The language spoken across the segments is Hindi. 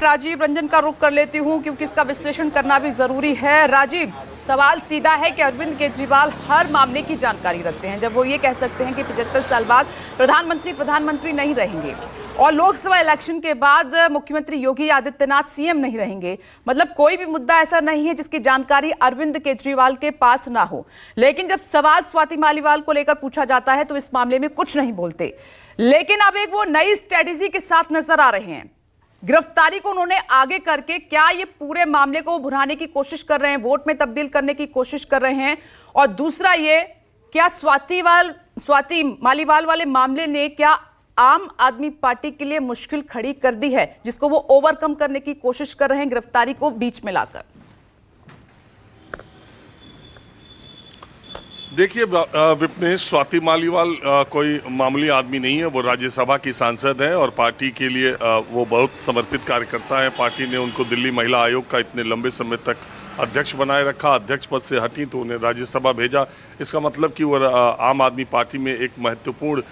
राजीव रंजन का रुख कर लेती हूं क्योंकि इसका विश्लेषण करना भी जरूरी है। राजीव, सवाल सीधा है कि अरविंद केजरीवाल हर मामले की जानकारी रखते हैं जब वो ये कह सकते हैं कि 75 साल बाद प्रधानमंत्री नहीं रहेंगे और लोकसभा इलेक्शन के बाद मुख्यमंत्री योगी आदित्यनाथ सीएम नहीं रहेंगे। मतलब कोई भी मुद्दा ऐसा नहीं है जिसकी जानकारी अरविंद केजरीवाल के पास ना हो। लेकिन जब सवाल स्वाति मालीवाल को लेकर पूछा जाता है तो इस मामले में कुछ नहीं बोलते। लेकिन अब एक वो नई स्ट्रेटेजी के साथ नजर आ रहे हैं। गिरफ्तारी को उन्होंने आगे करके क्या ये पूरे मामले को भुनाने की कोशिश कर रहे हैं, वोट में तब्दील करने की कोशिश कर रहे हैं? और दूसरा ये, क्या स्वाति मालीवाल वाले मामले ने क्या आम आदमी पार्टी के लिए मुश्किल खड़ी कर दी है जिसको वो ओवरकम करने की कोशिश कर रहे हैं गिरफ्तारी को बीच में लाकर? देखिए विपनेश, स्वाति मालीवाल कोई मामूली आदमी नहीं है। वो राज्यसभा की सांसद है और पार्टी के लिए वो बहुत समर्पित कार्यकर्ता है। पार्टी ने उनको दिल्ली महिला आयोग का इतने लंबे समय तक अध्यक्ष बनाए रखा। अध्यक्ष पद से हटी तो उन्हें राज्यसभा भेजा। इसका मतलब कि वो आम आदमी पार्टी में एक महत्वपूर्ण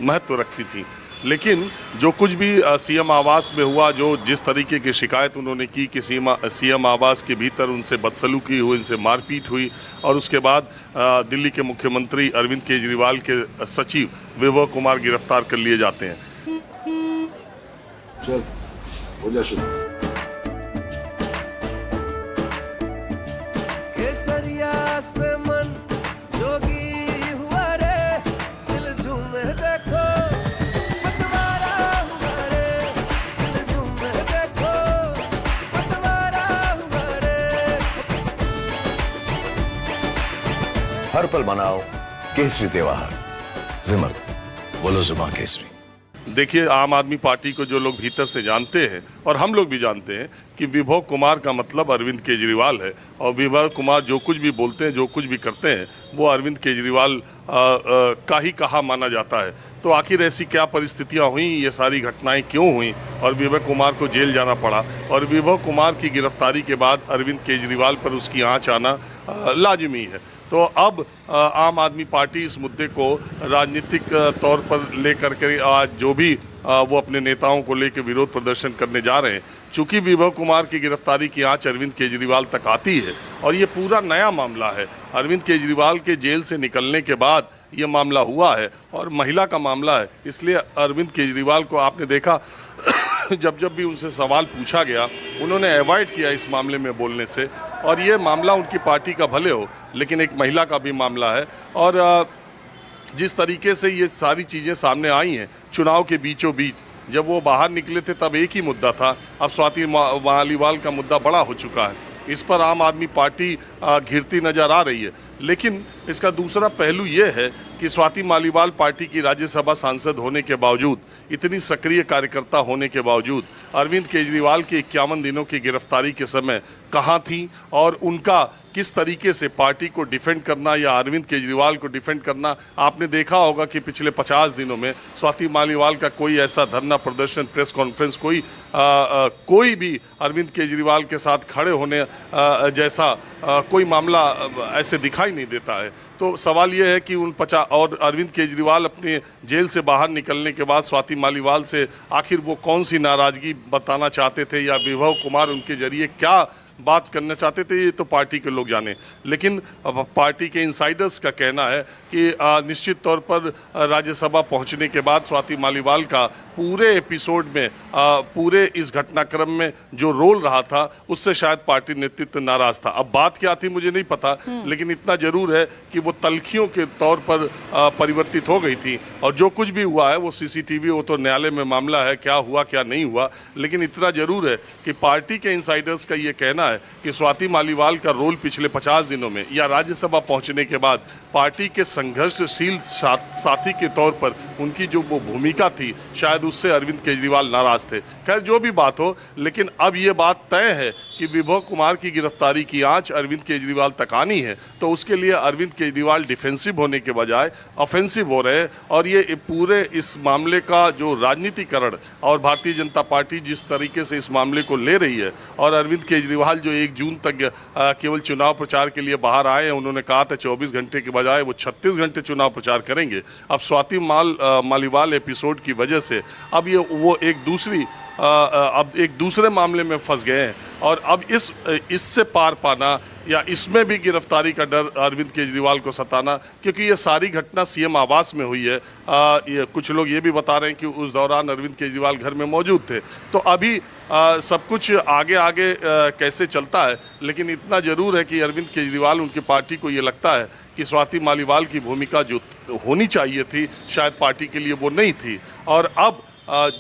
महत्व रखती थी। लेकिन जो कुछ भी सीएम आवास में हुआ, जो जिस तरीके की शिकायत उन्होंने की कि सीएम आवास के भीतर उनसे बदसलूकी हुई, उनसे मारपीट हुई और उसके बाद दिल्ली के मुख्यमंत्री अरविंद केजरीवाल के सचिव विभव कुमार गिरफ्तार कर लिए जाते हैं। चल, हो जा शुरू। केसरिया से मन जोगी हुआ रे, दिल झूमे देखो पतवारा हुआ रे, दिल झूमे देखो पतवारा हुआ रे। हर पल मनाओ केसरी त्योहार। विमल, बोलो जुबान केसरी। देखिए, आम आदमी पार्टी को जो लोग भीतर से जानते हैं और हम लोग भी जानते हैं कि विभव कुमार का मतलब अरविंद केजरीवाल है और विभव कुमार जो कुछ भी बोलते हैं, जो कुछ भी करते हैं, वो अरविंद केजरीवाल का ही कहा माना जाता है। तो आखिर ऐसी क्या परिस्थितियां हुई, ये सारी घटनाएं क्यों हुई और विभव कुमार को जेल जाना पड़ा? और विभव कुमार की गिरफ्तारी के बाद अरविंद केजरीवाल पर उसकी आँच आना लाजिमी है। तो अब आम आदमी पार्टी इस मुद्दे को राजनीतिक तौर पर लेकर के आज जो भी वो अपने नेताओं को लेकर विरोध प्रदर्शन करने जा रहे हैं, चूंकि विभव कुमार की गिरफ्तारी की आंच अरविंद केजरीवाल तक आती है और ये पूरा नया मामला है। अरविंद केजरीवाल के जेल से निकलने के बाद ये मामला हुआ है और महिला का मामला है। इसलिए अरविंद केजरीवाल को आपने देखा जब भी उनसे सवाल पूछा गया, उन्होंने अवॉइड किया इस मामले में बोलने से। और ये मामला उनकी पार्टी का भले हो, लेकिन एक महिला का भी मामला है। और जिस तरीके से ये सारी चीज़ें सामने आई हैं चुनाव के बीचों बीच, जब वो बाहर निकले थे तब एक ही मुद्दा था, अब स्वाति मालीवाल का मुद्दा बड़ा हो चुका है। इस पर आम आदमी पार्टी घिरती नज़र आ रही है। लेकिन इसका दूसरा पहलू ये है कि स्वाति मालीवाल पार्टी की राज्यसभा सांसद होने के बावजूद, इतनी सक्रिय कार्यकर्ता होने के बावजूद अरविंद केजरीवाल की 51 दिनों की गिरफ्तारी के समय कहाँ थी और उनका किस तरीके से पार्टी को डिफेंड करना या अरविंद केजरीवाल को डिफेंड करना। आपने देखा होगा कि पिछले 50 दिनों में स्वाति मालीवाल का कोई ऐसा धरना प्रदर्शन, प्रेस कॉन्फ्रेंस, कोई भी अरविंद केजरीवाल के साथ खड़े होने जैसा कोई मामला ऐसे दिखाई नहीं देता है। तो सवाल ये है कि और अरविंद केजरीवाल अपने जेल से बाहर निकलने के बाद स्वाति मालीवाल से आखिर वो कौन सी नाराज़गी बताना चाहते थे या विभव कुमार उनके जरिए क्या बात करना चाहते थे, ये तो पार्टी के लोग जाने। लेकिन पार्टी के इनसाइडर्स का कहना है कि निश्चित तौर पर राज्यसभा पहुंचने के बाद स्वाति मालीवाल का पूरे एपिसोड में, पूरे इस घटनाक्रम में जो रोल रहा था, उससे शायद पार्टी नेतृत्व नाराज था। अब बात क्या थी मुझे नहीं पता, लेकिन इतना जरूर है कि वो तल्खियों के तौर पर परिवर्तित हो गई थी। और जो कुछ भी हुआ है वो सीसीटीवी, वो तो न्यायालय में मामला है, क्या हुआ क्या नहीं हुआ। लेकिन इतना जरूर है कि पार्टी के इनसाइडर्स का ये कहना है कि स्वाति मालीवाल का रोल पिछले 50 दिनों में या राज्यसभा पहुंचने के बाद पार्टी के संघर्षशील साथी के तौर पर उनकी जो वो भूमिका थी, शायद उससे अरविंद केजरीवाल नाराज थे। खैर जो भी बात हो, लेकिन अब ये बात तय है कि विभव कुमार की गिरफ्तारी की आंच अरविंद केजरीवाल तक आनी है। तो उसके लिए अरविंद केजरीवाल डिफेंसिव होने के बजाय ऑफेंसिव हो रहे हैं। और ये पूरे इस मामले का जो राजनीतिकरण और भारतीय जनता पार्टी जिस तरीके से इस मामले को ले रही है, और अरविंद केजरीवाल जो 1 जून तक केवल चुनाव प्रचार के लिए बाहर आए हैं, उन्होंने कहा था 24 घंटे के बजाय वो 36 घंटे चुनाव प्रचार करेंगे। अब स्वाति मालीवाल एपिसोड की वजह से अब ये वो एक दूसरी अब एक दूसरे मामले में फंस गए हैं और अब इससे पार पाना या इसमें भी गिरफ्तारी का डर अरविंद केजरीवाल को सताना, क्योंकि ये सारी घटना सीएम आवास में हुई है। ये कुछ लोग ये भी बता रहे हैं कि उस दौरान अरविंद केजरीवाल घर में मौजूद थे। तो अभी सब कुछ आगे आगे कैसे चलता है, लेकिन इतना ज़रूर है कि अरविंद केजरीवाल, उनकी पार्टी को ये लगता है कि स्वाति मालीवाल की भूमिका जो होनी चाहिए थी शायद पार्टी के लिए वो नहीं थी। और अब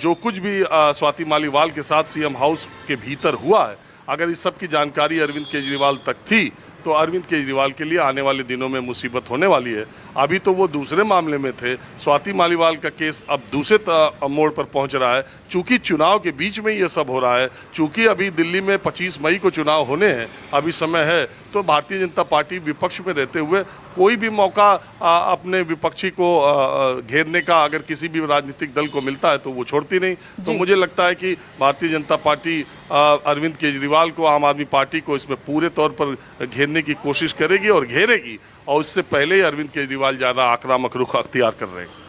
जो कुछ भी स्वाति मालीवाल के साथ सीएम हाउस के भीतर हुआ है, अगर इस सब की जानकारी अरविंद केजरीवाल तक थी तो अरविंद केजरीवाल के लिए आने वाले दिनों में मुसीबत होने वाली है। अभी तो वो दूसरे मामले में थे, स्वाति मालीवाल का केस अब दूसरे मोड़ पर पहुंच रहा है। चूंकि चुनाव के बीच में ये सब हो रहा है, चूंकि अभी दिल्ली में 25 मई को चुनाव होने हैं, अभी समय है, तो भारतीय जनता पार्टी विपक्ष में रहते हुए कोई भी मौका अपने विपक्षी को घेरने का अगर किसी भी राजनीतिक दल को मिलता है तो वो छोड़ती नहीं। तो मुझे लगता है कि भारतीय जनता पार्टी अरविंद केजरीवाल को, आम आदमी पार्टी को इसमें पूरे तौर पर घेरने की कोशिश करेगी और घेरेगी, और उससे पहले ही अरविंद केजरीवाल ज़्यादा आक्रामक रुख अख्तियार कर रहे हैं।